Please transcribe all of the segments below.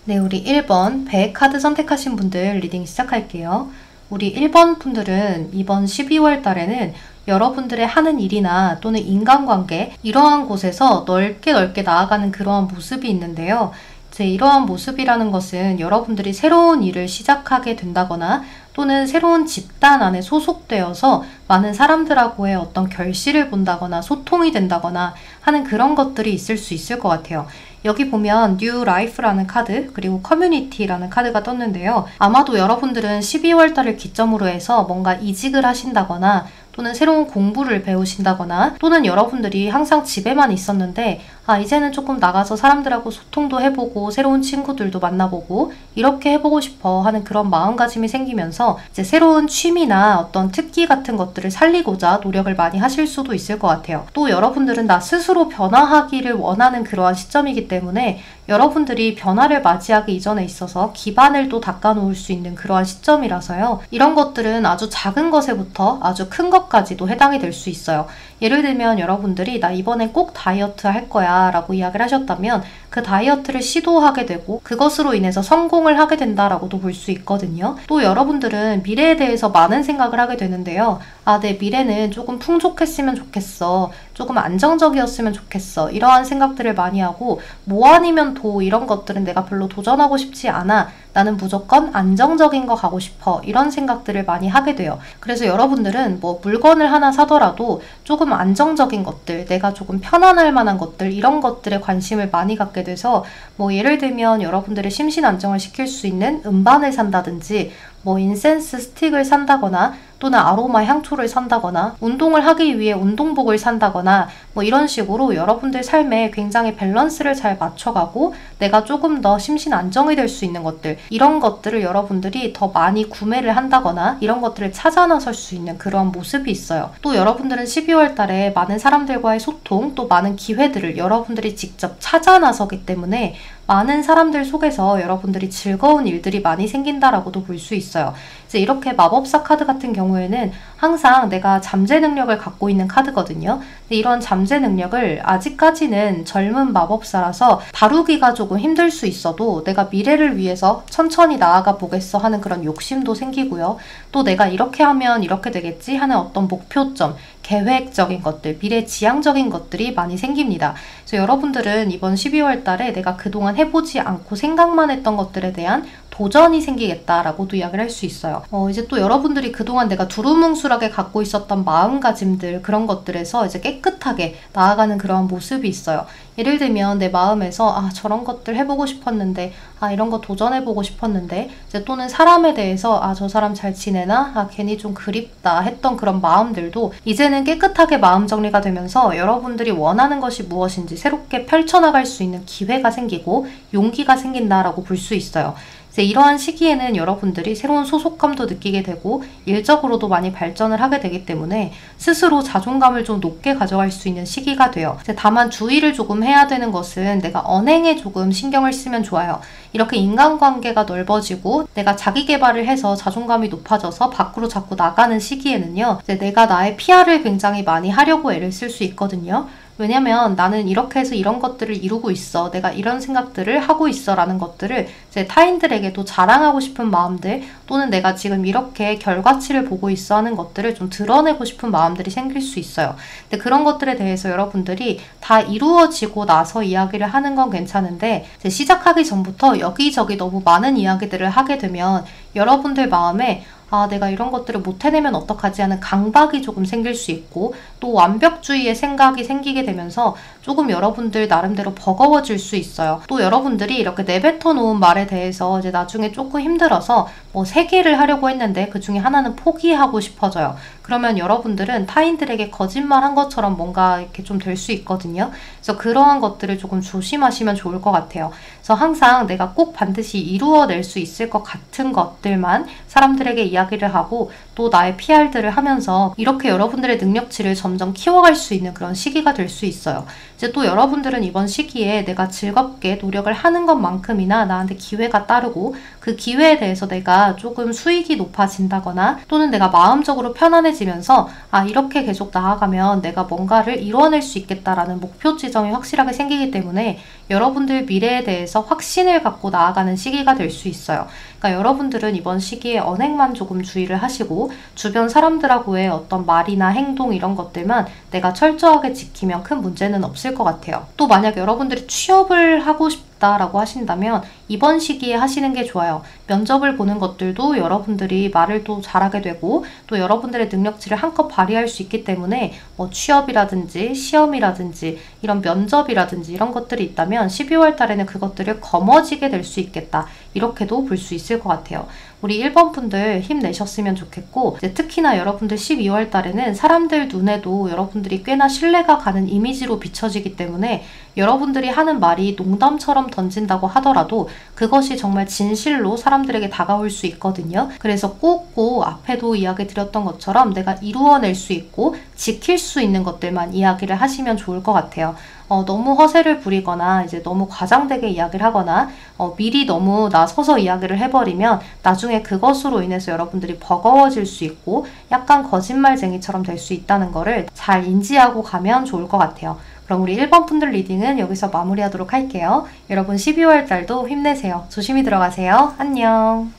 네, 우리 1번 배 카드 선택하신 분들 리딩 시작할게요. 우리 1번 분들은 이번 12월 달에는 여러분들의 하는 일이나 또는 인간관계 이러한 곳에서 넓게 나아가는 그러한 모습이 있는데요. 이제 이러한 모습이라는 것은 여러분들이 새로운 일을 시작하게 된다거나 또는 새로운 집단 안에 소속되어서 많은 사람들하고의 어떤 결실을 본다거나 소통이 된다거나 하는 그런 것들이 있을 수 있을 것 같아요. 여기 보면 New Life라는 카드 그리고 Community라는 카드가 떴는데요. 아마도 여러분들은 12월 달을 기점으로 해서 뭔가 이직을 하신다거나 또는 새로운 공부를 배우신다거나 또는 여러분들이 항상 집에만 있었는데 이제는 조금 나가서 사람들하고 소통도 해보고 새로운 친구들도 만나보고 이렇게 해보고 싶어 하는 그런 마음가짐이 생기면서 이제 새로운 취미나 어떤 특기 같은 것들을 살리고자 노력을 많이 하실 수도 있을 것 같아요. 또 여러분들은 나 스스로 변화하기를 원하는 그러한 시점이기 때문에 여러분들이 변화를 맞이하기 이전에 있어서 기반을 또 닦아놓을 수 있는 그러한 시점이라서요. 이런 것들은 아주 작은 것에부터 아주 큰 것까지도 해당이 될 수 있어요. 예를 들면 여러분들이 나 이번엔 꼭 다이어트 할 거야 라고 이야기를 하셨다면 그 다이어트를 시도하게 되고 그것으로 인해서 성공을 하게 된다라고도 볼 수 있거든요. 또 여러분들은 미래에 대해서 많은 생각을 하게 되는데요. 내 미래는 조금 풍족했으면 좋겠어. 조금 안정적이었으면 좋겠어. 이러한 생각들을 많이 하고 뭐 아니면 도 이런 것들은 내가 별로 도전하고 싶지 않아. 나는 무조건 안정적인 거 가고 싶어. 이런 생각들을 많이 하게 돼요. 그래서 여러분들은 뭐 물건을 하나 사더라도 조금 안정적인 것들, 내가 조금 편안할 만한 것들 이런 것들에 관심을 많이 갖게 돼서 뭐 예를 들면 여러분들의 심신 안정을 시킬 수 있는 음반을 산다든지 뭐 인센스 스틱을 산다거나 또는 아로마 향초를 산다거나 운동을 하기 위해 운동복을 산다거나 뭐 이런 식으로 여러분들 삶에 굉장히 밸런스를 잘 맞춰가고 내가 조금 더 심신 안정이 될 수 있는 것들 이런 것들을 여러분들이 더 많이 구매를 한다거나 이런 것들을 찾아 나설 수 있는 그런 모습이 있어요. 또 여러분들은 12월 달에 많은 사람들과의 소통 또 많은 기회들을 여러분들이 직접 찾아 나서기 때문에 많은 사람들 속에서 여러분들이 즐거운 일들이 많이 생긴다라고도 볼 수 있어요. 이제 이렇게 마법사 카드 같은 경우에는 항상 내가 잠재 능력을 갖고 있는 카드거든요. 근데 이런 잠재 능력을 아직까지는 젊은 마법사라서 다루기가 조금 힘들 수 있어도 내가 미래를 위해서 천천히 나아가 보겠어 하는 그런 욕심도 생기고요. 또 내가 이렇게 하면 이렇게 되겠지 하는 어떤 목표점, 계획적인 것들, 미래지향적인 것들이 많이 생깁니다. 그래서 여러분들은 이번 12월 달에 내가 그동안 해보지 않고 생각만 했던 것들에 대한 도전이 생기겠다라고도 이야기를 할 수 있어요. 이제 또 여러분들이 그동안 내가 두루뭉술하게 갖고 있었던 마음가짐들 그런 것들에서 이제 깨끗하게 나아가는 그런 모습이 있어요. 예를 들면 내 마음에서 저런 것들 해보고 싶었는데 이런 거 도전해보고 싶었는데 이제 또는 사람에 대해서 저 사람 잘 지내나? 괜히 좀 그립다 했던 그런 마음들도 이제는 깨끗하게 마음 정리가 되면서 여러분들이 원하는 것이 무엇인지 새롭게 펼쳐나갈 수 있는 기회가 생기고 용기가 생긴다라고 볼 수 있어요. 이제 이러한 시기에는 여러분들이 새로운 소속감도 느끼게 되고 일적으로도 많이 발전을 하게 되기 때문에 스스로 자존감을 좀 높게 가져갈 수 있는 시기가 돼요. 이제 다만 주의를 조금 해야 되는 것은 내가 언행에 조금 신경을 쓰면 좋아요. 이렇게 인간관계가 넓어지고 내가 자기 개발을 해서 자존감이 높아져서 밖으로 자꾸 나가는 시기에는요. 이제 내가 나의 PR을 굉장히 많이 하려고 애를 쓸 수 있거든요. 왜냐면 나는 이렇게 해서 이런 것들을 이루고 있어. 내가 이런 생각들을 하고 있어 라는 것들을 이제 타인들에게도 자랑하고 싶은 마음들 또는 내가 지금 이렇게 결과치를 보고 있어 하는 것들을 좀 드러내고 싶은 마음들이 생길 수 있어요. 근데 그런 것들에 대해서 여러분들이 다 이루어지고 나서 이야기를 하는 건 괜찮은데 이제 시작하기 전부터 여기저기 너무 많은 이야기들을 하게 되면 여러분들 마음에 내가 이런 것들을 못 해내면 어떡하지 하는 강박이 조금 생길 수 있고 또 완벽주의의 생각이 생기게 되면서 조금 여러분들 나름대로 버거워질 수 있어요. 또 여러분들이 이렇게 내뱉어 놓은 말에 대해서 이제 나중에 조금 힘들어서 뭐 3개를 하려고 했는데 그 중에 하나는 포기하고 싶어져요. 그러면 여러분들은 타인들에게 거짓말한 것처럼 뭔가 이렇게 좀 될 수 있거든요. 그래서 그러한 것들을 조금 조심하시면 좋을 것 같아요. 그래서 항상 내가 꼭 반드시 이루어낼 수 있을 것 같은 것들만 사람들에게 이야기를 하고 또 나의 PR들을 하면서 이렇게 여러분들의 능력치를 점점 키워갈 수 있는 그런 시기가 될 수 있어요. 이제 또 여러분들은 이번 시기에 내가 즐겁게 노력을 하는 것만큼이나 나한테 기회가 따르고 그 기회에 대해서 내가 조금 수익이 높아진다거나 또는 내가 마음적으로 편안해지면서 아, 이렇게 계속 나아가면 내가 뭔가를 이뤄낼 수 있겠다라는 목표 지점이 확실하게 생기기 때문에 여러분들 미래에 대해서 확신을 갖고 나아가는 시기가 될 수 있어요. 그러니까 여러분들은 이번 시기에 언행만 조금 주의를 하시고 주변 사람들하고의 어떤 말이나 행동 이런 것들만 내가 철저하게 지키면 큰 문제는 없을 것 같아요. 또 만약 여러분들이 취업을 하고 싶다라고 하신다면 이번 시기에 하시는 게 좋아요. 면접을 보는 것들도 여러분들이 말을 또 잘하게 되고 또 여러분들의 능력치를 한껏 발휘할 수 있기 때문에 뭐 취업이라든지 시험이라든지 이런 면접이라든지 이런 것들이 있다면 12월 달에는 그것들을 거머쥐게 될 수 있겠다. 이렇게도 볼 수 있을 것 같아요. 우리 1번 분들 힘내셨으면 좋겠고 이제 특히나 여러분들 12월 달에는 사람들 눈에도 여러분들이 꽤나 신뢰가 가는 이미지로 비춰지기 때문에 여러분들이 하는 말이 농담처럼 던진다고 하더라도 그것이 정말 진실로 사람들에게 다가올 수 있거든요. 그래서 꼭꼭 앞에도 이야기 드렸던 것처럼 내가 이루어낼 수 있고 지킬 수 있는 것들만 이야기를 하시면 좋을 것 같아요. 너무 허세를 부리거나 이제 너무 과장되게 이야기를 하거나 미리 너무 나서서 이야기를 해버리면 나중에 그것으로 인해서 여러분들이 버거워질 수 있고 약간 거짓말쟁이처럼 될 수 있다는 거를 잘 인지하고 가면 좋을 것 같아요. 그럼 우리 1번 분들 리딩은 여기서 마무리하도록 할게요. 여러분 12월 달도 힘내세요. 조심히 들어가세요. 안녕.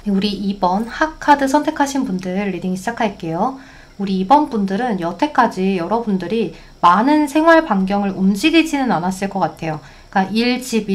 우리 2번 핫카드 선택하신 분들 리딩 시작할게요. 우리 2번 분들은 여태까지 여러분들이 많은 생활 반경을 움직이지는 않았을 것 같아요. 그러니까 일집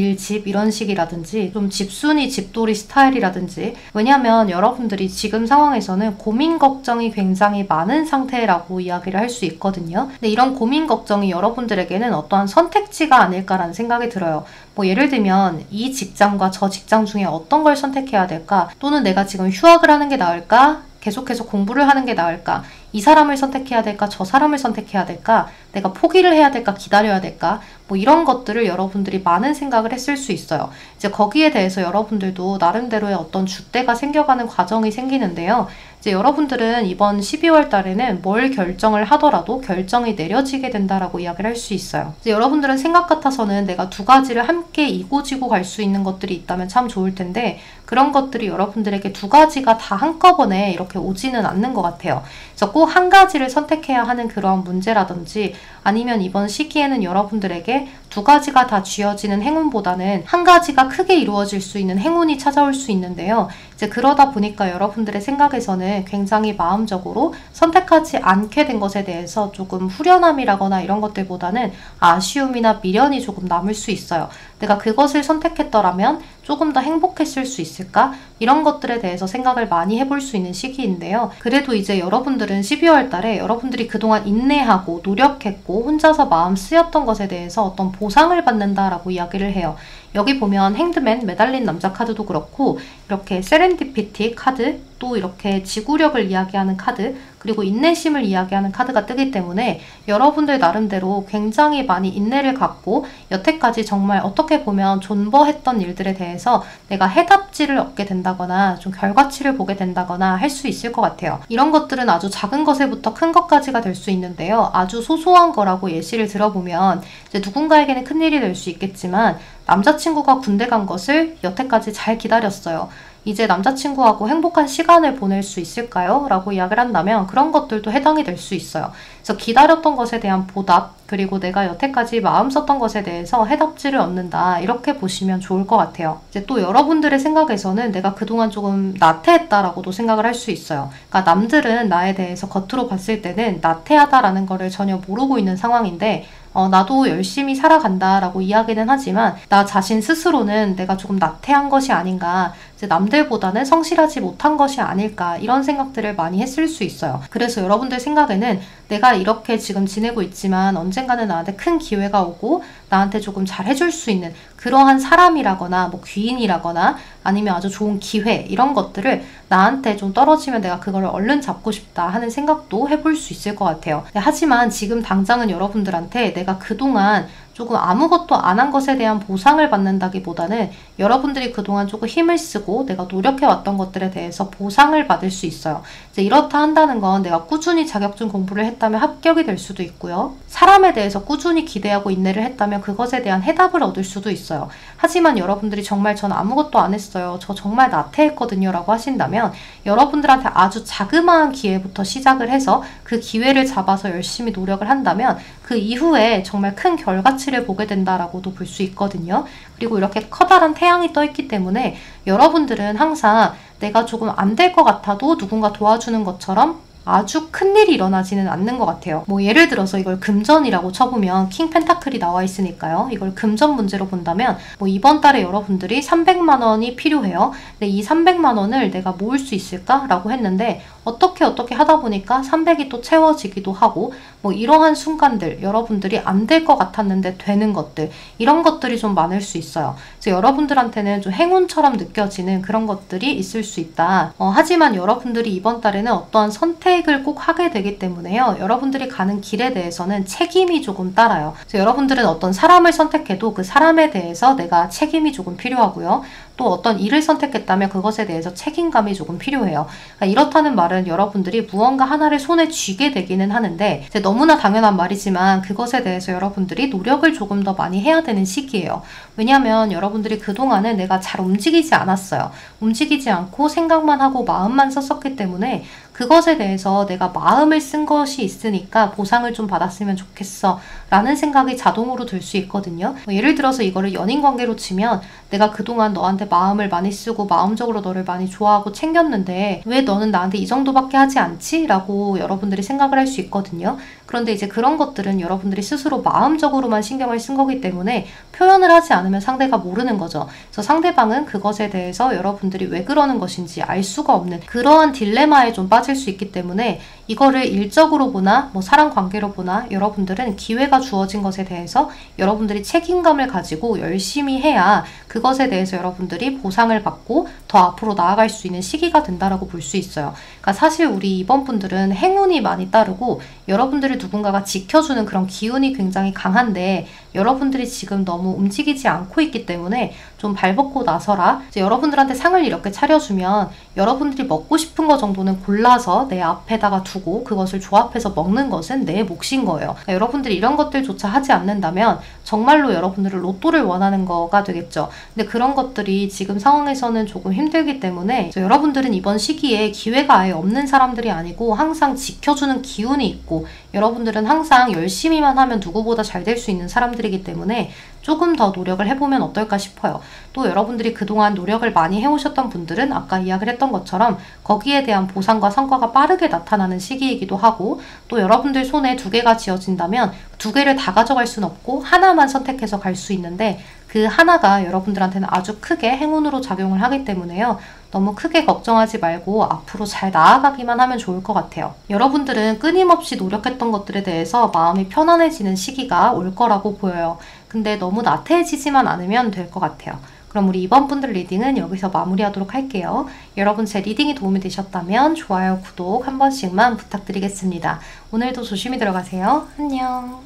이런 식이라든지 좀 집순이 집돌이 스타일이라든지 왜냐하면 여러분들이 지금 상황에서는 고민 걱정이 굉장히 많은 상태라고 이야기를 할 수 있거든요. 근데 이런 고민 걱정이 여러분들에게는 어떠한 선택지가 아닐까라는 생각이 들어요. 뭐 예를 들면 이 직장과 저 직장 중에 어떤 걸 선택해야 될까? 또는 내가 지금 휴학을 하는 게 나을까? 계속해서 공부를 하는 게 나을까? 이 사람을 선택해야 될까? 저 사람을 선택해야 될까? 내가 포기를 해야 될까? 기다려야 될까? 뭐 이런 것들을 여러분들이 많은 생각을 했을 수 있어요. 이제 거기에 대해서 여러분들도 나름대로의 어떤 줏대가 생겨가는 과정이 생기는데요. 이제 여러분들은 이번 12월 달에는 뭘 결정을 하더라도 결정이 내려지게 된다라고 이야기를 할 수 있어요. 이제 여러분들은 생각 같아서는 내가 두 가지를 함께 이고지고 갈 수 있는 것들이 있다면 참 좋을 텐데 그런 것들이 여러분들에게 두 가지가 다 한꺼번에 이렇게 오지는 않는 것 같아요. 그래서 꼭 한 가지를 선택해야 하는 그런 문제라든지 아니면 이번 시기에는 여러분들에게 두 가지가 다 쥐어지는 행운보다는 한 가지가 크게 이루어질 수 있는 행운이 찾아올 수 있는데요. 이제 그러다 보니까 여러분들의 생각에서는 굉장히 마음적으로 선택하지 않게 된 것에 대해서 조금 후련함이라거나 이런 것들보다는 아쉬움이나 미련이 조금 남을 수 있어요. 내가 그것을 선택했더라면 조금 더 행복했을 수 있을까? 이런 것들에 대해서 생각을 많이 해볼 수 있는 시기인데요. 그래도 이제 여러분들은 12월 달에 여러분들이 그동안 인내하고 노력했고 혼자서 마음 쓰였던 것에 대해서 어떤 보상을 받는다라고 이야기를 해요. 여기 보면 행드맨 매달린 남자 카드도 그렇고 이렇게 세렌디피티 카드 또 이렇게 지구력을 이야기하는 카드 그리고 인내심을 이야기하는 카드가 뜨기 때문에 여러분들 나름대로 굉장히 많이 인내를 갖고 여태까지 정말 어떻게 보면 존버했던 일들에 대해서 내가 해답지를 얻게 된다거나 좀 결과치를 보게 된다거나 할 수 있을 것 같아요. 이런 것들은 아주 작은 것에부터 큰 것까지가 될 수 있는데요. 아주 소소한 거라고 예시를 들어보면 이제 누군가에게는 큰일이 될 수 있겠지만 남자친구가 군대 간 것을 여태까지 잘 기다렸어요. 이제 남자친구하고 행복한 시간을 보낼 수 있을까요? 라고 이야기를 한다면 그런 것들도 해당이 될 수 있어요. 그래서 기다렸던 것에 대한 보답 그리고 내가 여태까지 마음 썼던 것에 대해서 해답지를 얻는다 이렇게 보시면 좋을 것 같아요. 이제 또 여러분들의 생각에서는 내가 그동안 조금 나태했다라고도 생각을 할 수 있어요. 그러니까 남들은 나에 대해서 겉으로 봤을 때는 나태하다라는 거를 전혀 모르고 있는 상황인데 나도 열심히 살아간다라고 이야기는 하지만 나 자신 스스로는 내가 조금 나태한 것이 아닌가 이제 남들보다는 성실하지 못한 것이 아닐까 이런 생각들을 많이 했을 수 있어요. 그래서 여러분들 생각에는 내가 이렇게 지금 지내고 있지만 언젠가는 나한테 큰 기회가 오고 나한테 조금 잘 해줄 수 있는 그러한 사람이라거나 뭐 귀인이라거나 아니면 아주 좋은 기회 이런 것들을 나한테 좀 떨어지면 내가 그거를 얼른 잡고 싶다 하는 생각도 해볼 수 있을 것 같아요. 하지만 지금 당장은 여러분들한테 내가 그동안 조금 아무것도 안 한 것에 대한 보상을 받는다기보다는 여러분들이 그동안 조금 힘을 쓰고 내가 노력해왔던 것들에 대해서 보상을 받을 수 있어요. 이제 이렇다 한다는 건 내가 꾸준히 자격증 공부를 했다면 합격이 될 수도 있고요. 사람에 대해서 꾸준히 기대하고 인내를 했다면 그것에 대한 해답을 얻을 수도 있어요. 하지만 여러분들이 정말 전 아무것도 안 했어요. 저 정말 나태했거든요. 라고 하신다면 여러분들한테 아주 자그마한 기회부터 시작을 해서 그 기회를 잡아서 열심히 노력을 한다면 그 이후에 정말 큰 결과치를 보게 된다라고도 볼 수 있거든요. 그리고 이렇게 커다란 태양이 떠 있기 때문에 여러분들은 항상 내가 조금 안 될 것 같아도 누군가 도와주는 것처럼 아주 큰일이 일어나지는 않는 것 같아요. 뭐 예를 들어서 이걸 금전이라고 쳐보면 킹 펜타클이 나와 있으니까요. 이걸 금전 문제로 본다면 뭐 이번 달에 여러분들이 300만 원이 필요해요. 근데 이 300만 원을 내가 모을 수 있을까? 라고 했는데 어떻게 하다 보니까 300이 또 채워지기도 하고 뭐 이러한 순간들 여러분들이 안 될 것 같았는데 되는 것들 이런 것들이 좀 많을 수 있어요. 그래서 여러분들한테는 좀 행운처럼 느껴지는 그런 것들이 있을 수 있다. 하지만 여러분들이 이번 달에는 어떠한 선택을 꼭 하게 되기 때문에요. 여러분들이 가는 길에 대해서는 책임이 조금 따라요. 그래서 여러분들은 어떤 사람을 선택해도 그 사람에 대해서 내가 책임이 조금 필요하고요. 또 어떤 일을 선택했다면 그것에 대해서 책임감이 조금 필요해요. 그러니까 이렇다는 말은 여러분들이 무언가 하나를 손에 쥐게 되기는 하는데 이제 너무나 당연한 말이지만 그것에 대해서 여러분들이 노력을 조금 더 많이 해야 되는 시기예요. 왜냐하면 여러분들이 그동안은 내가 잘 움직이지 않았어요. 움직이지 않고 생각만 하고 마음만 썼었기 때문에 그것에 대해서 내가 마음을 쓴 것이 있으니까 보상을 좀 받았으면 좋겠어 라는 생각이 자동으로 들 수 있거든요. 예를 들어서 이거를 연인 관계로 치면 내가 그동안 너한테 마음을 많이 쓰고 마음적으로 너를 많이 좋아하고 챙겼는데 왜 너는 나한테 이 정도밖에 하지 않지? 라고 여러분들이 생각을 할 수 있거든요. 그런데 이제 그런 것들은 여러분들이 스스로 마음적으로만 신경을 쓴 거기 때문에 표현을 하지 않으면 상대가 모르는 거죠. 그래서 상대방은 그것에 대해서 여러분들이 왜 그러는 것인지 알 수가 없는 그러한 딜레마에 좀 빠질 수 있기 때문에 이거를 일적으로 보나 뭐 사람 관계로 보나 여러분들은 기회가 주어진 것에 대해서 여러분들이 책임감을 가지고 열심히 해야 그것에 대해서 여러분들이 보상을 받고 더 앞으로 나아갈 수 있는 시기가 된다라고 볼 수 있어요. 그러니까 사실 우리 이번 분들은 행운이 많이 따르고 여러분들을 누군가가 지켜주는 그런 기운이 굉장히 강한데 여러분들이 지금 너무 움직이지 않고 있기 때문에 좀 발벗고 나서라. 이제 여러분들한테 상을 이렇게 차려주면 여러분들이 먹고 싶은 거 정도는 골라서 내 앞에다가 두고 그것을 조합해서 먹는 것은 내 몫인 거예요. 그러니까 여러분들이 이런 것들조차 하지 않는다면 정말로 여러분들은 로또를 원하는 거가 되겠죠. 근데 그런 것들이 지금 상황에서는 조금 힘들기 때문에 여러분들은 이번 시기에 기회가 아예 없는 사람들이 아니고 항상 지켜주는 기운이 있고 여러분들은 항상 열심히만 하면 누구보다 잘 될 수 있는 사람들이기 때문에 조금 더 노력을 해보면 어떨까 싶어요. 또 여러분들이 그동안 노력을 많이 해오셨던 분들은 아까 이야기를 했던 것처럼 거기에 대한 보상과 성과가 빠르게 나타나는 시기이기도 하고 또 여러분들 손에 두 개가 쥐어진다면 두 개를 다 가져갈 수는 없고 하나만 선택해서 갈 수 있는데 그 하나가 여러분들한테는 아주 크게 행운으로 작용을 하기 때문에요. 너무 크게 걱정하지 말고 앞으로 잘 나아가기만 하면 좋을 것 같아요. 여러분들은 끊임없이 노력했던 것들에 대해서 마음이 편안해지는 시기가 올 거라고 보여요. 근데 너무 나태해지지만 않으면 될 것 같아요. 그럼 우리 이번 분들 리딩은 여기서 마무리하도록 할게요. 여러분 제 리딩이 도움이 되셨다면 좋아요, 구독 한 번씩만 부탁드리겠습니다. 오늘도 조심히 들어가세요. 안녕.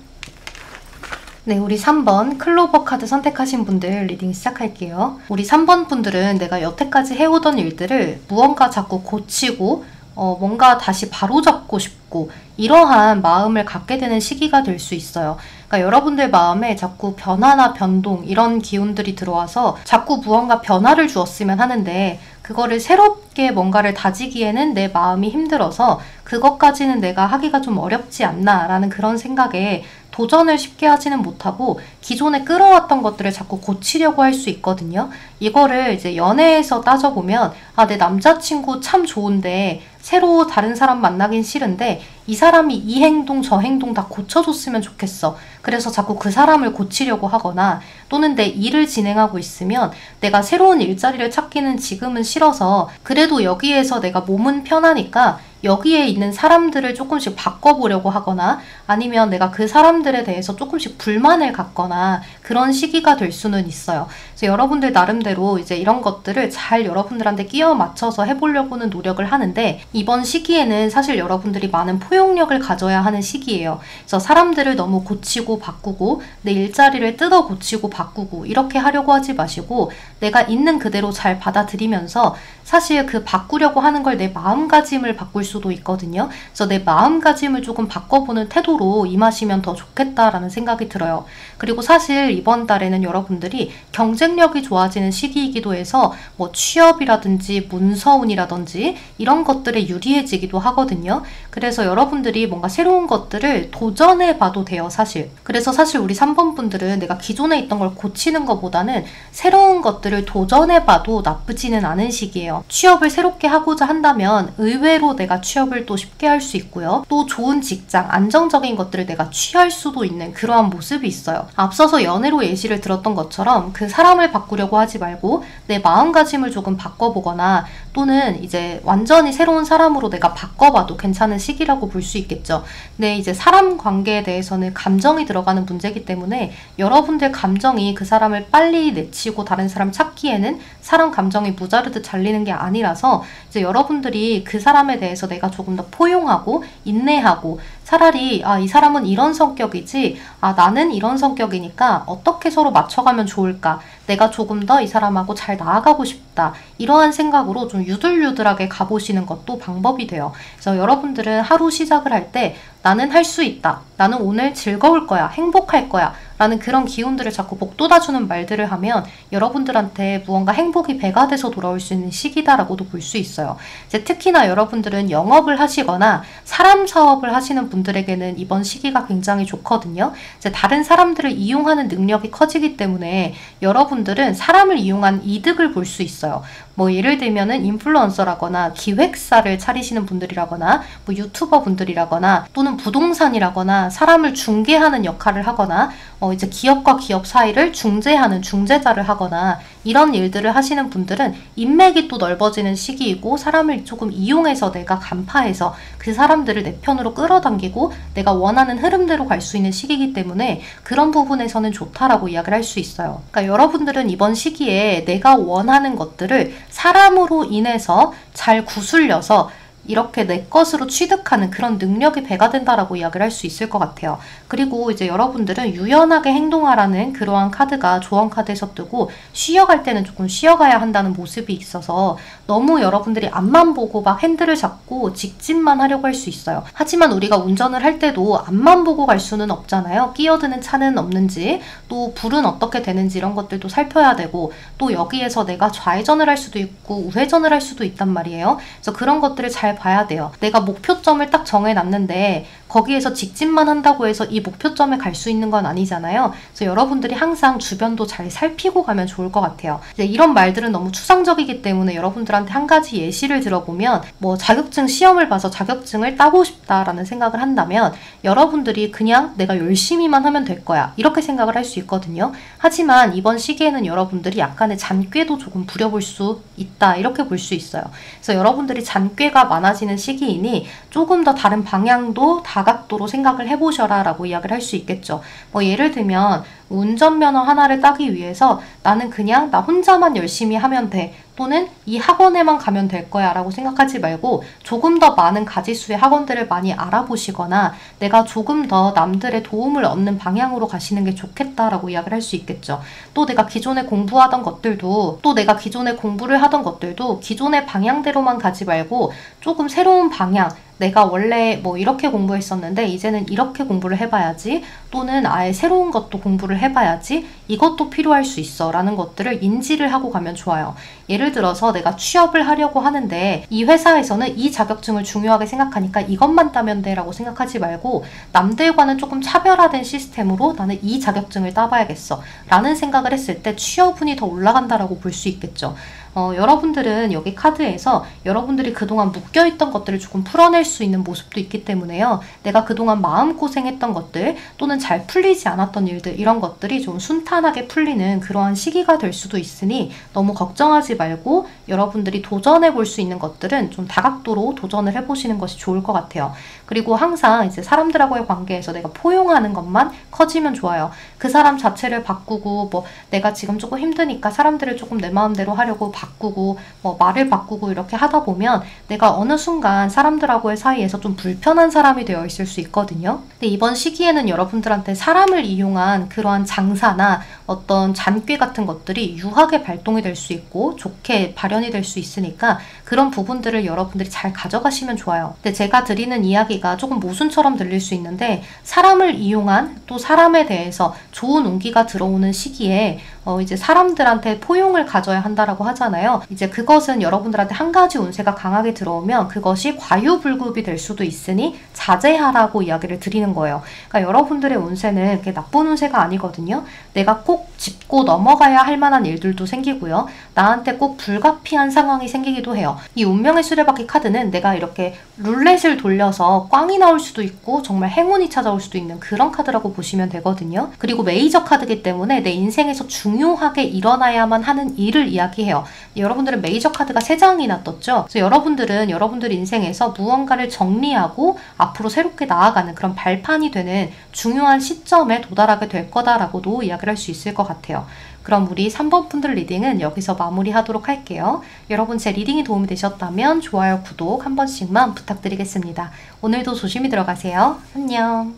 네, 우리 3번 클로버 카드 선택하신 분들 리딩 시작할게요. 우리 3번 분들은 내가 여태까지 해오던 일들을 무언가 자꾸 고치고 뭔가 다시 바로잡고 싶고 이러한 마음을 갖게 되는 시기가 될 수 있어요. 그러니까 여러분들 마음에 자꾸 변화나 변동 이런 기운들이 들어와서 자꾸 무언가 변화를 주었으면 하는데 그거를 새롭게 뭔가를 다지기에는 내 마음이 힘들어서 그것까지는 내가 하기가 좀 어렵지 않나 라는 그런 생각에 도전을 쉽게 하지는 못하고 기존에 끌어왔던 것들을 자꾸 고치려고 할 수 있거든요. 이거를 이제 연애에서 따져보면 내 남자친구 참 좋은데 새로 다른 사람 만나긴 싫은데 이 사람이 이 행동 저 행동 다 고쳐줬으면 좋겠어. 그래서 자꾸 그 사람을 고치려고 하거나 또는 내 일을 진행하고 있으면 내가 새로운 일자리를 찾기는 지금은 싫어서 그래도 여기에서 내가 몸은 편하니까 여기에 있는 사람들을 조금씩 바꿔보려고 하거나 아니면 내가 그 사람들에 대해서 조금씩 불만을 갖거나 그런 시기가 될 수는 있어요. 그래서 여러분들 나름대로 이제 이런 것들을 잘 여러분들한테 끼워 맞춰서 해보려고는 노력을 하는데, 이번 시기에는 사실 여러분들이 많은 포용력을 가져야 하는 시기예요. 그래서 사람들을 너무 고치고 바꾸고 내 일자리를 뜯어 고치고 바꾸고 이렇게 하려고 하지 마시고, 내가 있는 그대로 잘 받아들이면서 사실 그 바꾸려고 하는 걸 내 마음가짐을 바꿀 수도 있거든요. 그래서 내 마음가짐을 조금 바꿔보는 태도로 임하시면 더 좋겠다라는 생각이 들어요. 그리고 사실 이번 달에는 여러분들이 경쟁력이 좋아지는 시기이기도 해서 뭐 취업이라든지 문서운이라든지 이런 것들에 유리해지기도 하거든요. 그래서 여러분들이 뭔가 새로운 것들을 도전해봐도 돼요, 사실. 그래서 사실 우리 3번 분들은 내가 기존에 있던 걸 고치는 것보다는 새로운 것들을 도전해봐도 나쁘지는 않은 시기예요. 취업을 새롭게 하고자 한다면 의외로 내가 취업을 또 쉽게 할 수 있고요. 또 좋은 직장, 안정적인 것들을 내가 취할 수도 있는 그러한 모습이 있어요. 앞서서 연애로 예시를 들었던 것처럼 그 사람을 바꾸려고 하지 말고 내 마음가짐을 조금 바꿔보거나, 또는 이제 완전히 새로운 사람으로 내가 바꿔봐도 괜찮은 시기라고 볼 수 있겠죠. 근데 이제 사람 관계에 대해서는 감정이 들어가는 문제이기 때문에 여러분들 감정이 그 사람을 빨리 내치고 다른 사람 찾기에는 사람 감정이 무자르듯 잘리는 게 아니라서, 이제 여러분들이 그 사람에 대해서 내가 조금 더 포용하고 인내하고, 차라리 이 사람은 이런 성격이지, 나는 이런 성격이니까 어떻게 서로 맞춰가면 좋을까, 내가 조금 더 이 사람하고 잘 나아가고 싶다, 이러한 생각으로 좀 유들유들하게 가보시는 것도 방법이 돼요. 그래서 여러분들은 하루 시작을 할 때 나는 할 수 있다, 나는 오늘 즐거울 거야, 행복할 거야 라는 그런 기운들을 자꾸 복돋아주는 말들을 하면 여러분들한테 무언가 행복이 배가 돼서 돌아올 수 있는 시기다라고도 볼 수 있어요. 이제 특히나 여러분들은 영업을 하시거나 사람 사업을 하시는 분들에게는 이번 시기가 굉장히 좋거든요. 이제 다른 사람들을 이용하는 능력이 커지기 때문에 여러분들은 사람을 이용한 이득을 볼 수 있어요. 뭐 예를 들면은 인플루언서라거나 기획사를 차리시는 분들이라거나 뭐 유튜버 분들이라거나 또는 부동산이라거나 사람을 중개하는 역할을 하거나 이제 기업과 기업 사이를 중재하는 중재자를 하거나 이런 일들을 하시는 분들은 인맥이 또 넓어지는 시기이고, 사람을 조금 이용해서 내가 간파해서 그 사람들을 내 편으로 끌어당기고 내가 원하는 흐름대로 갈 수 있는 시기이기 때문에 그런 부분에서는 좋다라고 이야기를 할 수 있어요. 그러니까 여러분들은 이번 시기에 내가 원하는 것들을 사람으로 인해서 잘 구슬려서 이렇게 내 것으로 취득하는 그런 능력이 배가 된다라고 이야기를 할 수 있을 것 같아요. 그리고 이제 여러분들은 유연하게 행동하라는 그러한 카드가 조언 카드에서 뜨고, 쉬어갈 때는 조금 쉬어가야 한다는 모습이 있어서 너무 여러분들이 앞만 보고 막 핸들을 잡고 직진만 하려고 할 수 있어요. 하지만 우리가 운전을 할 때도 앞만 보고 갈 수는 없잖아요. 끼어드는 차는 없는지, 또 불은 어떻게 되는지 이런 것들도 살펴야 되고, 또 여기에서 내가 좌회전을 할 수도 있고 우회전을 할 수도 있단 말이에요. 그래서 그런 것들을 잘 봐야 돼요. 내가 목표점을 딱 정해놨는데 거기에서 직진만 한다고 해서 이 목표점에 갈 수 있는 건 아니잖아요. 그래서 여러분들이 항상 주변도 잘 살피고 가면 좋을 것 같아요. 이제 이런 말들은 너무 추상적이기 때문에 여러분들한테 한 가지 예시를 들어보면, 뭐 자격증 시험을 봐서 자격증을 따고 싶다라는 생각을 한다면 여러분들이 그냥 내가 열심히만 하면 될 거야, 이렇게 생각을 할 수 있거든요. 하지만 이번 시기에는 여러분들이 약간의 잔꾀도 조금 부려볼 수 있다, 이렇게 볼 수 있어요. 그래서 여러분들이 잔꾀가 많아지는 시기이니 조금 더 다른 방향도 다각도로 생각을 해보셔라 라고 이야기를 할 수 있겠죠. 뭐 예를 들면 운전면허 하나를 따기 위해서 나는 그냥 나 혼자만 열심히 하면 돼, 또는 이 학원에만 가면 될 거야 라고 생각하지 말고 조금 더 많은 가지수의 학원들을 많이 알아보시거나 내가 조금 더 남들의 도움을 얻는 방향으로 가시는 게 좋겠다라고 이야기를 할 수 있겠죠. 또 내가 기존에 공부하던 것들도, 또 내가 기존에 공부를 하던 것들도 기존의 방향대로만 가지 말고 조금 새로운 방향, 내가 원래 뭐 이렇게 공부했었는데 이제는 이렇게 공부를 해봐야지, 또는 아예 새로운 것도 공부를 해봐야지, 이것도 필요할 수 있어 라는 것들을 인지를 하고 가면 좋아요. 예를 들어서 내가 취업을 하려고 하는데 이 회사에서는 이 자격증을 중요하게 생각하니까 이것만 따면 돼 라고 생각하지 말고, 남들과는 조금 차별화된 시스템으로 나는 이 자격증을 따봐야겠어 라는 생각을 했을 때 취업운이 더 올라간다라고 볼 수 있겠죠. 여러분들은 여기 카드에서 여러분들이 그동안 묶여있던 것들을 조금 풀어낼 수 있는 모습도 있기 때문에요. 내가 그동안 마음고생했던 것들 또는 잘 풀리지 않았던 일들 이런 것들이 좀 순탄하게 풀리는 그러한 시기가 될 수도 있으니 너무 걱정하지 말고 여러분들이 도전해 볼 수 있는 것들은 좀 다각도로 도전을 해보시는 것이 좋을 것 같아요. 그리고 항상 이제 사람들하고의 관계에서 내가 포용하는 것만 커지면 좋아요. 그 사람 자체를 바꾸고 뭐 내가 지금 조금 힘드니까 사람들을 조금 내 마음대로 하려고 바꾸고 뭐 말을 바꾸고 이렇게 하다 보면 내가 어느 순간 사람들하고의 사이에서 좀 불편한 사람이 되어 있을 수 있거든요. 근데 이번 시기에는 여러분들한테 사람을 이용한 그러한 장사나 어떤 잔꾀 같은 것들이 유하게 발동이 될 수 있고 좋게 발현이 될 수 있으니까 그런 부분들을 여러분들이 잘 가져가시면 좋아요. 근데 제가 드리는 이야기가 조금 모순처럼 들릴 수 있는데 사람을 이용한 또 사람에 대해서 좋은 운기가 들어오는 시기에 이제 사람들한테 포용을 가져야 한다라고 하잖아요. 이제 그것은 여러분들한테 한 가지 운세가 강하게 들어오면 그것이 과유불급이 될 수도 있으니 자제하라고 이야기를 드리는 거예요. 그러니까 여러분들의 운세는 그렇게 나쁜 운세가 아니거든요. 내가 꼭 짚고 넘어가야 할 만한 일들도 생기고요. 나한테 꼭 불가피한 상황이 생기기도 해요. 이 운명의 수레바퀴 카드는 내가 이렇게 룰렛을 돌려서 꽝이 나올 수도 있고 정말 행운이 찾아올 수도 있는 그런 카드라고 보시면 되거든요. 그리고 메이저 카드이기 때문에 내 인생에서 중요하게 일어나야만 하는 일을 이야기해요. 여러분들은 메이저 카드가 3장이나 떴죠. 그래서 여러분들은 여러분들 인생에서 무언가를 정리하고 앞으로 새롭게 나아가는 그런 발판이 되는 중요한 시점에 도달하게 될 거다라고도 이야기를 할 수 있을 것 같아요. 그럼 우리 3번 분들 리딩은 여기서 마무리하도록 할게요. 여러분 제 리딩이 도움이 되셨다면 좋아요, 구독 한 번씩만 부탁드리겠습니다. 오늘도 조심히 들어가세요. 안녕.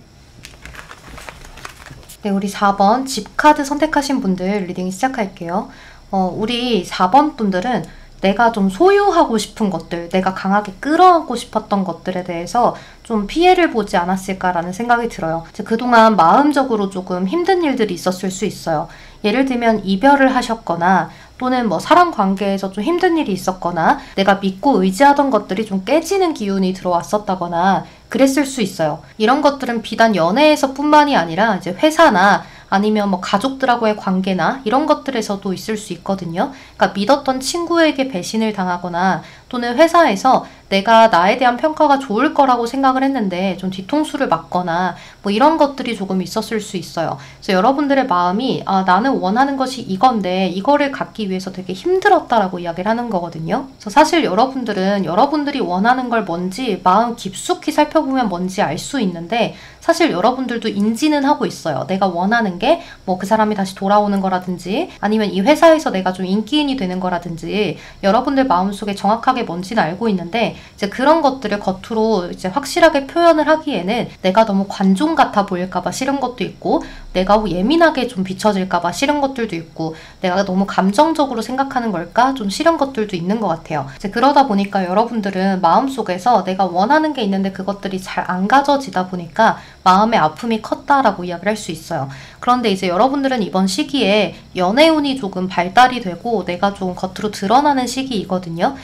네, 우리 4번 집 카드 선택하신 분들 리딩 시작할게요. 우리 4번 분들은 내가 좀 소유하고 싶은 것들, 내가 강하게 끌어안고 싶었던 것들에 대해서 좀 피해를 보지 않았을까라는 생각이 들어요. 그동안 마음적으로 조금 힘든 일들이 있었을 수 있어요. 예를 들면 이별을 하셨거나 또는 뭐 사람 관계에서 좀 힘든 일이 있었거나 내가 믿고 의지하던 것들이 좀 깨지는 기운이 들어왔었다거나 그랬을 수 있어요. 이런 것들은 비단 연애에서 뿐만이 아니라 이제 회사나 아니면 뭐 가족들하고의 관계나 이런 것들에서도 있을 수 있거든요. 그러니까 믿었던 친구에게 배신을 당하거나 또는 회사에서 내가 나에 대한 평가가 좋을 거라고 생각을 했는데 좀 뒤통수를 맞거나 뭐 이런 것들이 조금 있었을 수 있어요. 그래서 여러분들의 마음이 나는 원하는 것이 이건데 이거를 갖기 위해서 되게 힘들었다라고 이야기를 하는 거거든요. 그래서 사실 여러분들은 여러분들이 원하는 걸 뭔지 마음 깊숙이 살펴보면 뭔지 알 수 있는데 사실 여러분들도 인지는 하고 있어요. 내가 원하는 게 뭐 그 사람이 다시 돌아오는 거라든지 아니면 이 회사에서 내가 좀 인기인이 되는 거라든지 여러분들 마음속에 정확하게 뭔지는 알고 있는데 이제 그런 것들을 겉으로 이제 확실하게 표현을 하기에는 내가 너무 관종 같아 보일까봐 싫은 것도 있고 내가 예민하게 좀 비춰질까봐 싫은 것들도 있고 내가 너무 감정적으로 생각하는 걸까 좀 싫은 것들도 있는 것 같아요. 이제 그러다 보니까 여러분들은 마음속에서 내가 원하는 게 있는데 그것들이 잘 안 가져지다 보니까 마음의 아픔이 컸다라고 이야기를 할 수 있어요. 그런데 이제 여러분들은 이번 시기에 연애운이 조금 발달이 되고 내가 좀 겉으로 드러나는 시기이거든요.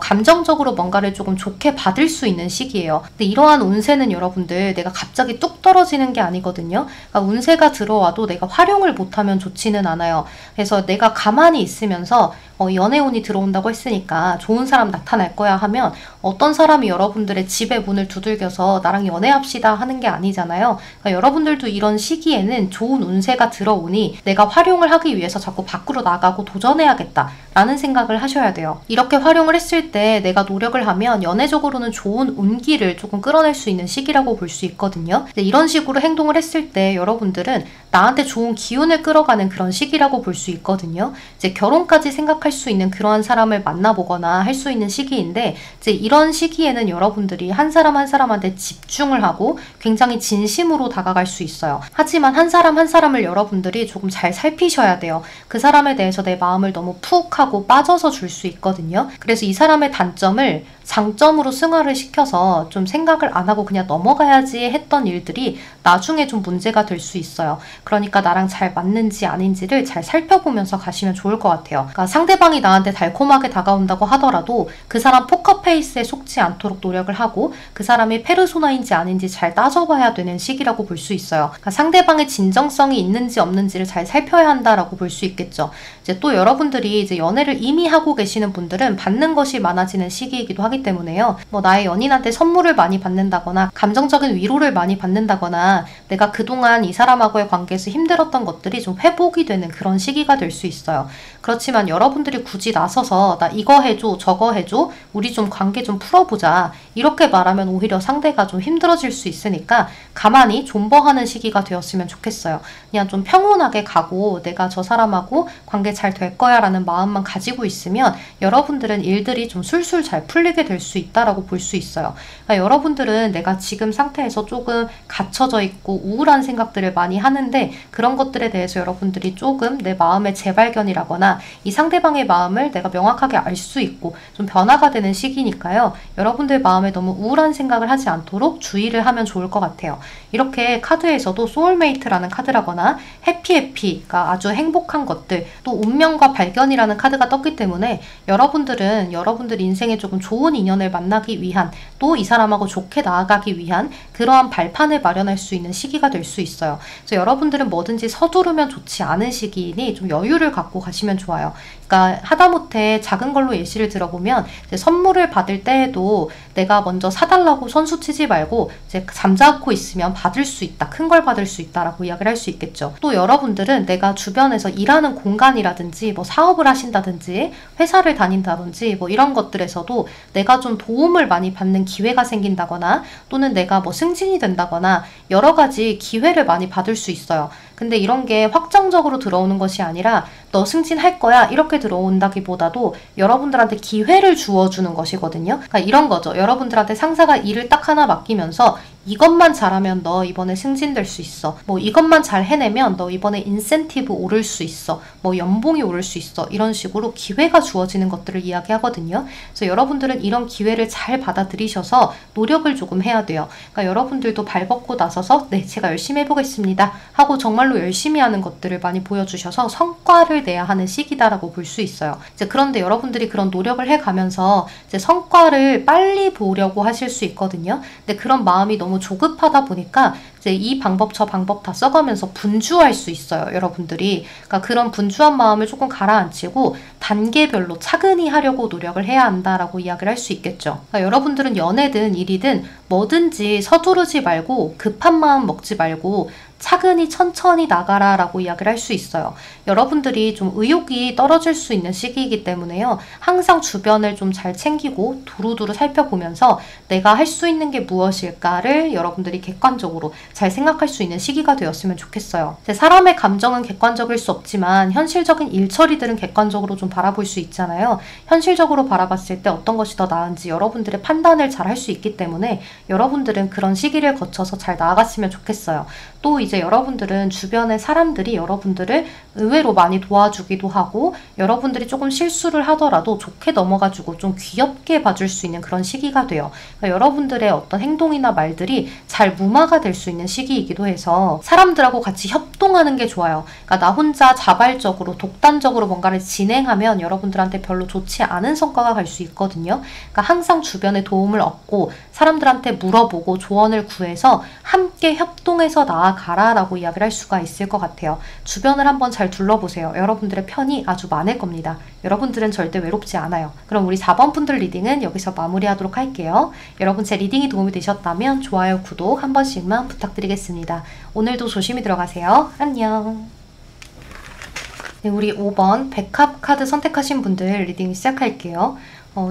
감정적으로 뭔가를 조금 좋게 받을 수 있는 시기예요. 근데 이러한 운세는 여러분들 내가 갑자기 뚝 떨어지는 게 아니거든요. 그러니까 운세가 들어와도 내가 활용을 못하면 좋지는 않아요. 그래서 내가 가만히 있으면서 연애운이 들어온다고 했으니까 좋은 사람 나타날 거야 하면 어떤 사람이 여러분들의 집의 문을 두들겨서 나랑 연애합시다 하는 게 아니잖아요. 그러니까 여러분들도 이런 시기에는 좋은 운세가 들어오니 내가 활용을 하기 위해서 자꾸 밖으로 나가고 도전해야겠다 라는 생각을 하셔야 돼요. 이렇게 활용을 했을 때 내가 노력을 하면 연애적으로는 좋은 운기를 조금 끌어낼 수 있는 시기라고 볼 수 있거든요. 근데 이런 식으로 행동을 했을 때 여러분들은 나한테 좋은 기운을 끌어가는 그런 시기라고 볼 수 있거든요. 이제 결혼까지 생각할 수 있는 그러한 사람을 만나보거나 할 수 있는 시기인데 이제 이런 시기에는 여러분들이 한 사람 한 사람한테 집중을 하고 굉장히 진심으로 다가갈 수 있어요. 하지만 한 사람 한 사람을 여러분들이 조금 잘 살피셔야 돼요. 그 사람에 대해서 내 마음을 너무 푹 하고 빠져서 줄 수 있거든요. 그래서 이 사람의 단점을 장점으로 승화를 시켜서 좀 생각을 안 하고 그냥 넘어가야지 했던 일들이 나중에 좀 문제가 될 수 있어요. 그러니까 나랑 잘 맞는지 아닌지를 잘 살펴보면서 가시면 좋을 것 같아요. 그러니까 상대방이 나한테 달콤하게 다가온다고 하더라도 그 사람 포커페이스에 속지 않도록 노력을 하고 그 사람이 페르소나인지 아닌지 잘 따져봐야 되는 시기라고 볼 수 있어요. 그러니까 상대방의 진정성이 있는지 없는지를 잘 살펴야 한다라고 볼 수 있겠죠. 이제 또 여러분들이 이제 연애를 이미 하고 계시는 분들은 받는 것이 많아지는 시기이기도 하기 때문에요. 뭐 나의 연인한테 선물을 많이 받는다거나 감정적인 위로를 많이 받는다거나 내가 그동안 이 사람하고의 관계에서 힘들었던 것들이 좀 회복이 되는 그런 시기가 될 수 있어요. 그렇지만 여러분들이 굳이 나서서 나 이거 해줘 저거 해줘 우리 좀 관계 좀 풀어보자 이렇게 말하면 오히려 상대가 좀 힘들어질 수 있으니까 가만히 존버하는 시기가 되었으면 좋겠어요. 그냥 좀 평온하게 가고 내가 저 사람하고 관계 잘 될 거야 라는 마음만 가지고 있으면 여러분들은 일들이 좀 술술 잘 풀리게 될 수 있다라고 볼 수 있어요. 그러니까 여러분들은 내가 지금 상태에서 조금 갇혀져 있고 우울한 생각들을 많이 하는데 그런 것들에 대해서 여러분들이 조금 내 마음의 재발견이라거나 이 상대방의 마음을 내가 명확하게 알 수 있고 좀 변화가 되는 시기니까요. 여러분들 마음에 너무 우울한 생각을 하지 않도록 주의를 하면 좋을 것 같아요. 이렇게 카드에서도 소울메이트라는 카드라거나 해피해피가 아주 행복한 것들 또 운명과 발견이라는 카드가 떴기 때문에 여러분들은 여러분들 인생에 조금 좋은 인연을 만나기 위한 또 이 사람하고 좋게 나아가기 위한 그러한 발판을 마련할 수 있는 시기가 될 수 있어요. 그래서 여러분들은 뭐든지 서두르면 좋지 않은 시기이니 좀 여유를 갖고 가시면 좋아요. 그러니까 하다못해 작은 걸로 예시를 들어보면 이제 선물을 받을 때에도 내가 먼저 사달라고 선수 치지 말고 이제 잠자코 있으면 받을 수 있다. 큰 걸 받을 수 있다라고 이야기를 할 수 있겠죠. 또 여러분들은 내가 주변에서 일하는 공간이라든지 뭐 사업을 하신다든지 회사를 다닌다든지 뭐 이런 것들에서도 내가 좀 도움을 많이 받는 기회가 생긴다거나 또는 내가 뭐 승진이 된다거나 여러 가지 기회를 많이 받을 수 있어요. 근데 이런 게 확정적으로 들어오는 것이 아니라 너 승진할 거야 이렇게 들어온다기보다도 여러분들한테 기회를 주어주는 것이거든요. 그러니까 이런 거죠. 여러분들한테 상사가 일을 딱 하나 맡기면서 이것만 잘하면 너 이번에 승진될 수 있어. 뭐 이것만 잘 해내면 너 이번에 인센티브 오를 수 있어. 뭐 연봉이 오를 수 있어. 이런 식으로 기회가 주어지는 것들을 이야기하거든요. 그래서 여러분들은 이런 기회를 잘 받아들이셔서 노력을 조금 해야 돼요. 그러니까 여러분들도 발벗고 나서서 네, 제가 열심히 해보겠습니다 하고 정말로 열심히 하는 것들을 많이 보여주셔서 성과를 내야 하는 시기다라고 볼 수 있어요. 이제 그런데 여러분들이 그런 노력을 해가면서 이제 성과를 빨리 보려고 하실 수 있거든요. 근데 그런 마음이 너무 조급하다 보니까 이제 이 방법 저 방법 다 써가면서 분주할 수 있어요. 여러분들이. 그러니까 그런 분주한 마음을 조금 가라앉히고 단계별로 차근히 하려고 노력을 해야 한다라고 이야기를 할 수 있겠죠. 그러니까 여러분들은 연애든 일이든 뭐든지 서두르지 말고 급한 마음 먹지 말고 차근히 천천히 나가라 라고 이야기를 할 수 있어요. 여러분들이 좀 의욕이 떨어질 수 있는 시기이기 때문에요. 항상 주변을 좀 잘 챙기고 두루두루 살펴보면서 내가 할 수 있는 게 무엇일까를 여러분들이 객관적으로 잘 생각할 수 있는 시기가 되었으면 좋겠어요. 사람의 감정은 객관적일 수 없지만 현실적인 일처리들은 객관적으로 좀 바라볼 수 있잖아요. 현실적으로 바라봤을 때 어떤 것이 더 나은지 여러분들의 판단을 잘 할 수 있기 때문에 여러분들은 그런 시기를 거쳐서 잘 나아갔으면 좋겠어요. 또 이제 여러분들은 주변의 사람들이 여러분들을 의외로 많이 도와주기도 하고 여러분들이 조금 실수를 하더라도 좋게 넘어가지고 좀 귀엽게 봐줄 수 있는 그런 시기가 돼요. 그러니까 여러분들의 어떤 행동이나 말들이 잘 무마가 될 수 있는 시기이기도 해서 사람들하고 같이 협동하는 게 좋아요. 그러니까 나 혼자 자발적으로 독단적으로 뭔가를 진행하면 여러분들한테 별로 좋지 않은 성과가 갈 수 있거든요. 그러니까 항상 주변의 도움을 얻고 사람들한테 물어보고 조언을 구해서 함께 협동해서 나아가라 라고 이야기를 할 수가 있을 것 같아요. 주변을 한번 잘 둘러보세요. 여러분들의 편이 아주 많을 겁니다. 여러분들은 절대 외롭지 않아요. 그럼 우리 4번 분들 리딩은 여기서 마무리하도록 할게요. 여러분 제 리딩이 도움이 되셨다면 좋아요, 구독 한 번씩만 부탁드리겠습니다. 오늘도 조심히 들어가세요. 안녕. 네, 우리 5번 백합 카드 선택하신 분들 리딩 시작할게요.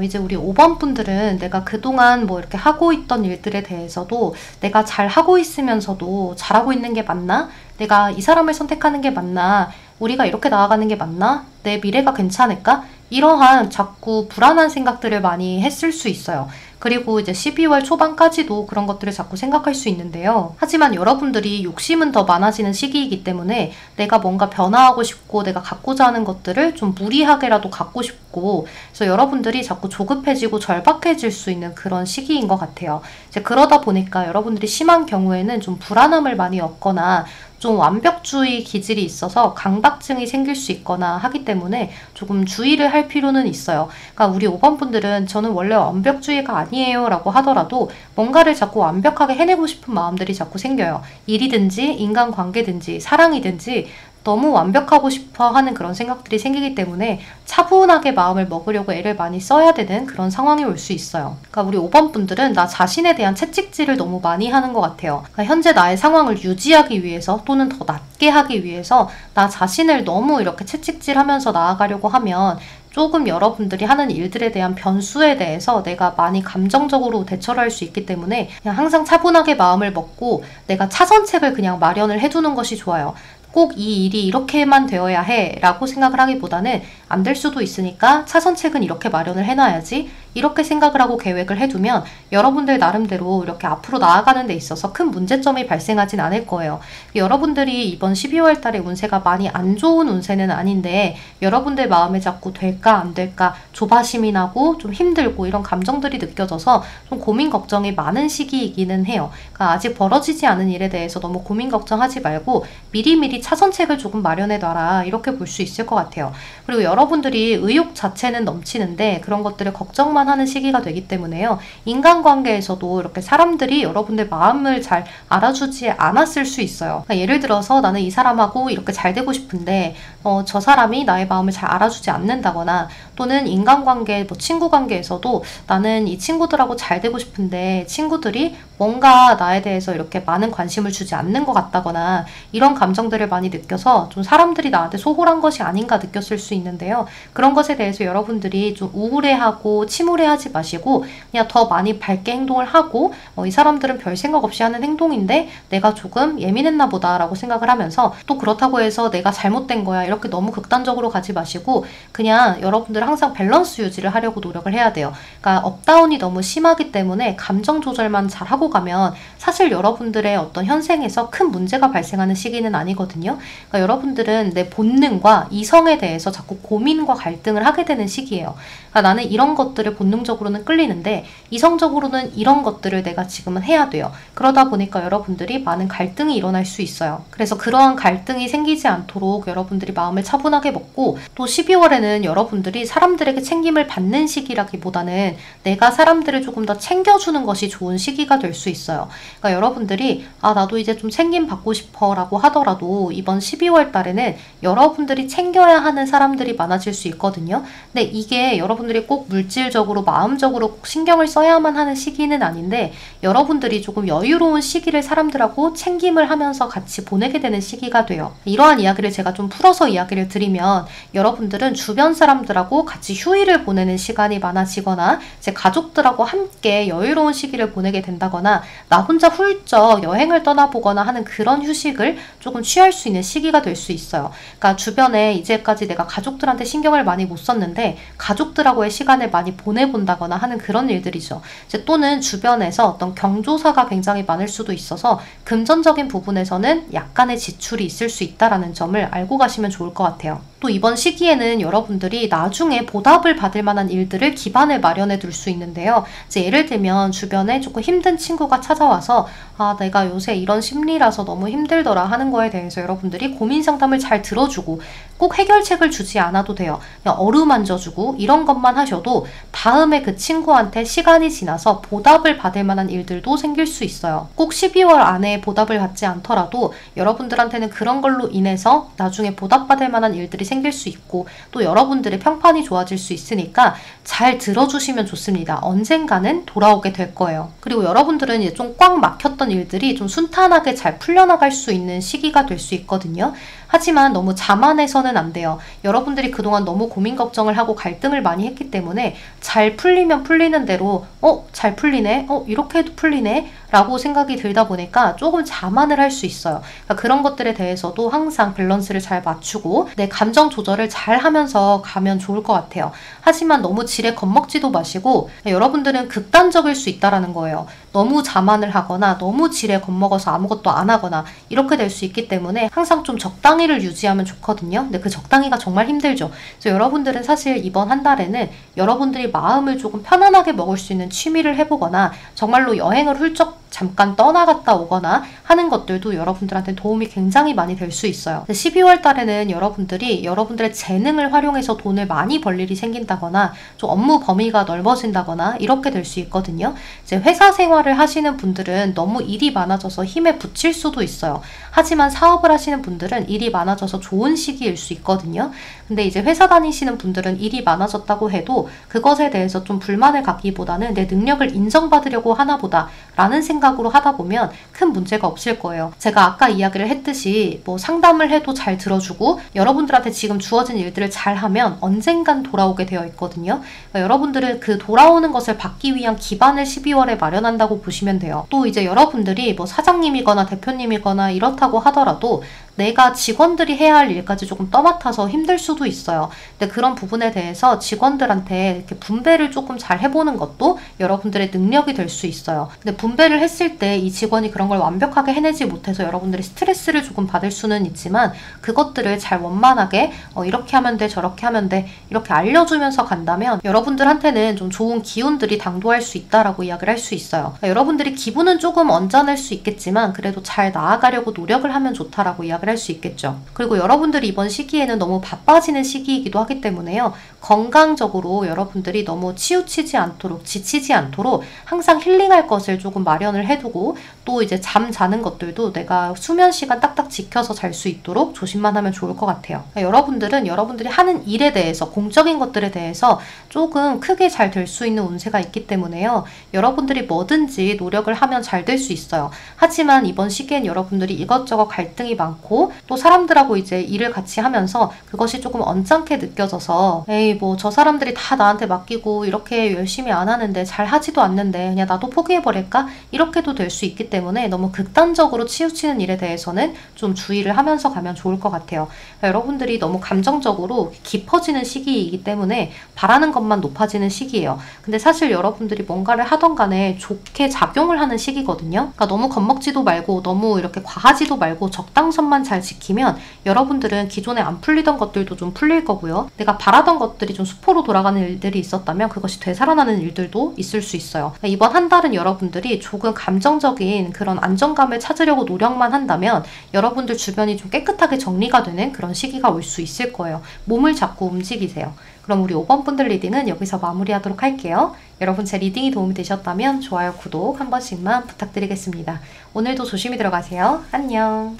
이제 우리 5번 분들은 내가 그동안 뭐 이렇게 하고 있던 일들에 대해서도 내가 잘 하고 있으면서도 잘하고 있는 게 맞나? 내가 이 사람을 선택하는 게 맞나? 우리가 이렇게 나아가는 게 맞나? 내 미래가 괜찮을까? 이러한 자꾸 불안한 생각들을 많이 했을 수 있어요. 그리고 이제 12월 초반까지도 그런 것들을 자꾸 생각할 수 있는데요. 하지만 여러분들이 욕심은 더 많아지는 시기이기 때문에 내가 뭔가 변화하고 싶고 내가 갖고자 하는 것들을 좀 무리하게라도 갖고 싶고, 그래서 여러분들이 자꾸 조급해지고 절박해질 수 있는 그런 시기인 것 같아요. 이제 그러다 보니까 여러분들이 심한 경우에는 좀 불안함을 많이 얻거나 좀 완벽주의 기질이 있어서 강박증이 생길 수 있거나 하기 때문에 조금 주의를 할 필요는 있어요. 그러니까 우리 5번 분들은 저는 원래 완벽주의가 아니에요 라고 하더라도 뭔가를 자꾸 완벽하게 해내고 싶은 마음들이 자꾸 생겨요. 일이든지 인간관계든지 사랑이든지 너무 완벽하고 싶어 하는 그런 생각들이 생기기 때문에 차분하게 마음을 먹으려고 애를 많이 써야 되는 그런 상황이 올 수 있어요. 그러니까 우리 5번 분들은 나 자신에 대한 채찍질을 너무 많이 하는 것 같아요. 그러니까 현재 나의 상황을 유지하기 위해서 또는 더 낫게 하기 위해서 나 자신을 너무 이렇게 채찍질하면서 나아가려고 하면 조금 여러분들이 하는 일들에 대한 변수에 대해서 내가 많이 감정적으로 대처를 할 수 있기 때문에 그냥 항상 차분하게 마음을 먹고 내가 차선책을 그냥 마련을 해두는 것이 좋아요. 꼭 이 일이 이렇게만 되어야 해 라고 생각을 하기보다는 안 될 수도 있으니까 차선책은 이렇게 마련을 해놔야지, 이렇게 생각을 하고 계획을 해두면 여러분들 나름대로 이렇게 앞으로 나아가는 데 있어서 큰 문제점이 발생하진 않을 거예요. 여러분들이 이번 12월 달에 운세가 많이 안 좋은 운세는 아닌데 여러분들 마음에 자꾸 될까 안 될까 조바심이 나고 좀 힘들고 이런 감정들이 느껴져서 좀 고민 걱정이 많은 시기이기는 해요. 그러니까 아직 벌어지지 않은 일에 대해서 너무 고민 걱정하지 말고 미리미리 차선책을 조금 마련해 놔라, 이렇게 볼 수 있을 것 같아요. 그리고 여러분들이 의욕 자체는 넘치는데 그런 것들을 걱정만 하는 시기가 되기 때문에요. 인간관계에서도 이렇게 사람들이 여러분들 마음을 잘 알아주지 않았을 수 있어요. 그러니까 예를 들어서 나는 이 사람하고 이렇게 잘 되고 싶은데 저 사람이 나의 마음을 잘 알아주지 않는다거나, 또는 인간관계, 친구 관계에서도 나는 이 친구들하고 잘 되고 싶은데 친구들이 뭔가 나에 대해서 이렇게 많은 관심을 주지 않는 것 같다거나 이런 감정들을 많이 느껴서 좀 사람들이 나한테 소홀한 것이 아닌가 느꼈을 수 있는데요. 그런 것에 대해서 여러분들이 좀 우울해하고 침울해하지 마시고 그냥 더 많이 밝게 행동을 하고 이 사람들은 별 생각 없이 하는 행동인데 내가 조금 예민했나 보다 라고 생각을 하면서, 또 그렇다고 해서 내가 잘못된 거야 이렇게 너무 극단적으로 가지 마시고 그냥 여러분들 항상 밸런스 유지를 하려고 노력을 해야 돼요. 그러니까 업다운이 너무 심하기 때문에 감정 조절만 잘 하고 가면 사실 여러분들의 어떤 현생에서 큰 문제가 발생하는 시기는 아니거든요. 그러니까 여러분들은 내 본능과 이성에 대해서 자꾸 고민과 갈등을 하게 되는 시기예요. 그러니까 나는 이런 것들을 본능적으로는 끌리는데 이성적으로는 이런 것들을 내가 지금은 해야 돼요. 그러다 보니까 여러분들이 많은 갈등이 일어날 수 있어요. 그래서 그러한 갈등이 생기지 않도록 여러분들이 마음을 차분하게 먹고, 또 12월에는 여러분들이 사람들에게 챙김을 받는 시기라기보다는 내가 사람들을 조금 더 챙겨주는 것이 좋은 시기가 될 수 있어요. 그러니까 여러분들이 나도 이제 좀 챙김 받고 싶어 라고 하더라도 이번 12월 달에는 여러분들이 챙겨야 하는 사람들이 많아질 수 있거든요. 근데 이게 여러분들이 꼭 물질적으로 마음적으로 꼭 신경을 써야만 하는 시기는 아닌데 여러분들이 조금 여유로운 시기를 사람들하고 챙김을 하면서 같이 보내게 되는 시기가 돼요. 이러한 이야기를 제가 좀 풀어서 이야기를 드리면, 여러분들은 주변 사람들하고 같이 휴일을 보내는 시간이 많아지거나 제 가족들하고 함께 여유로운 시기를 보내게 된다거나 나 혼자 훌쩍 여행을 떠나보거나 하는 그런 휴식을 조금 취할 수 있는 시기가 될 수 있어요. 그러니까 주변에 이제까지 내가 가족들한테 신경을 많이 못 썼는데 가족들하고의 시간을 많이 보내본다거나 하는 그런 일들이죠. 이제 또는 주변에서 어떤 경조사가 굉장히 많을 수도 있어서 금전적인 부분에서는 약간의 지출이 있을 수 있다는 점을 알고 가시면 좋을 것 같아요. 또 이번 시기에는 여러분들이 나중에 보답을 받을 만한 일들을 기반을 마련해 둘 수 있는데요. 이제 예를 들면 주변에 조금 힘든 친구가 찾아와서 내가 요새 이런 심리라서 너무 힘들더라 하는 거에 대해서 여러분들이 고민 상담을 잘 들어주고, 꼭 해결책을 주지 않아도 돼요. 그냥 어루만져주고 이런 것만 하셔도 다음에 그 친구한테 시간이 지나서 보답을 받을 만한 일들도 생길 수 있어요. 꼭 12월 안에 보답을 받지 않더라도 여러분들한테는 그런 걸로 인해서 나중에 보답받을 만한 일들이 생길 수 있고, 또 여러분들의 평판이 좋아질 수 있으니까 잘 들어주시면 좋습니다. 언젠가는 돌아오게 될 거예요. 그리고 여러분들은 이제 좀 꽉 막혔던 일들이 좀 순탄하게 잘 풀려나갈 수 있는 시기가 될 수 있거든요. 하지만 너무 자만해서는 안 돼요. 여러분들이 그동안 너무 고민 걱정을 하고 갈등을 많이 했기 때문에 잘 풀리면 풀리는 대로 잘 풀리네? 이렇게 해도 풀리네? 라고 생각이 들다 보니까 조금 자만을 할 수 있어요. 그러니까 그런 것들에 대해서도 항상 밸런스를 잘 맞추고 내 감정 조절을 잘 하면서 가면 좋을 것 같아요. 하지만 너무 지레 겁먹지도 마시고 여러분들은 극단적일 수 있다라는 거예요. 너무 자만을 하거나 너무 지레 겁먹어서 아무것도 안 하거나 이렇게 될 수 있기 때문에 항상 좀 적당히를 유지하면 좋거든요. 근데 그 적당히가 정말 힘들죠. 그래서 여러분들은 사실 이번 한 달에는 여러분들이 마음을 조금 편안하게 먹을 수 있는 취미를 해보거나 정말로 여행을 훌쩍 잠깐 떠나갔다 오거나 하는 것들도 여러분들한테 도움이 굉장히 많이 될 수 있어요. 12월 달에는 여러분들이 여러분들의 재능을 활용해서 돈을 많이 벌 일이 생긴다거나 좀 업무 범위가 넓어진다거나 이렇게 될 수 있거든요. 이제 회사 생활을 하시는 분들은 너무 일이 많아져서 힘에 부칠 수도 있어요. 하지만 사업을 하시는 분들은 일이 많아져서 좋은 시기일 수 있거든요. 근데 이제 회사 다니시는 분들은 일이 많아졌다고 해도 그것에 대해서 좀 불만을 갖기보다는 내 능력을 인정받으려고 하나 보다 라는 생각으로 하다 보면 큰 문제가 없을 거예요. 제가 아까 이야기를 했듯이 뭐 상담을 해도 잘 들어주고 여러분들한테 지금 주어진 일들을 잘하면 언젠간 돌아오게 되어 있거든요. 그러니까 여러분들은 그 돌아오는 것을 받기 위한 기반을 12월에 마련한다고 보시면 돼요. 또 이제 여러분들이 뭐 사장님이거나 대표님이거나 이렇다고 하더라도 내가 직원들이 해야 할 일까지 조금 떠맡아서 힘들 수도 있어요. 근데 그런 부분에 대해서 직원들한테 이렇게 분배를 조금 잘 해보는 것도 여러분들의 능력이 될 수 있어요. 근데 분배를 했을 때 이 직원이 그런 걸 완벽하게 해내지 못해서 여러분들이 스트레스를 조금 받을 수는 있지만 그것들을 잘 원만하게 이렇게 하면 돼, 저렇게 하면 돼 이렇게 알려주면서 간다면 여러분들한테는 좀 좋은 기운들이 당도할 수 있다라고 이야기를 할 수 있어요. 그러니까 여러분들이 기분은 조금 언짢을 수 있겠지만 그래도 잘 나아가려고 노력을 하면 좋다라고 이야기를 할 수 있겠죠. 그리고 여러분들이 이번 시기에는 너무 바빠지는 시기이기도 하기 때문에요. 건강적으로 여러분들이 너무 치우치지 않도록 지치지 않도록 항상 힐링할 것을 조금 마련을 해두고 또 이제 잠 자는 것들도 내가 수면 시간 딱딱 지켜서 잘 수 있도록 조심만 하면 좋을 것 같아요. 그러니까 여러분들은 여러분들이 하는 일에 대해서 공적인 것들에 대해서 조금 크게 잘 될 수 있는 운세가 있기 때문에요. 여러분들이 뭐든지 노력을 하면 잘 될 수 있어요. 하지만 이번 시기엔 여러분들이 이것저것 갈등이 많고 또 사람들하고 이제 일을 같이 하면서 그것이 조금 언짢게 느껴져서 에이 뭐 저 사람들이 다 나한테 맡기고 이렇게 열심히 안 하는데 잘 하지도 않는데 그냥 나도 포기해버릴까? 이렇게도 될 수 있기 때문에 너무 극단적으로 치우치는 일에 대해서는 좀 주의를 하면서 가면 좋을 것 같아요. 그러니까 여러분들이 너무 감정적으로 깊어지는 시기이기 때문에 바라는 것만 높아지는 시기예요. 근데 사실 여러분들이 뭔가를 하던 간에 좋게 작용을 하는 시기거든요. 그러니까 너무 겁먹지도 말고 너무 이렇게 과하지도 말고 적당선만 잘 지키면 여러분들은 기존에 안 풀리던 것들도 좀 풀릴 거고요. 내가 바라던 것들이 좀 수포로 돌아가는 일들이 있었다면 그것이 되살아나는 일들도 있을 수 있어요. 그러니까 이번 한 달은 여러분들이 조금 감정적인 그런 안정감을 찾으려고 노력만 한다면 여러분들 주변이 좀 깨끗하게 정리가 되는 그런 시기가 올 수 있을 거예요. 몸을 자꾸 움직이세요. 그럼 우리 5번 분들 리딩은 여기서 마무리하도록 할게요. 여러분 제 리딩이 도움이 되셨다면 좋아요, 구독 한 번씩만 부탁드리겠습니다. 오늘도 조심히 들어가세요. 안녕.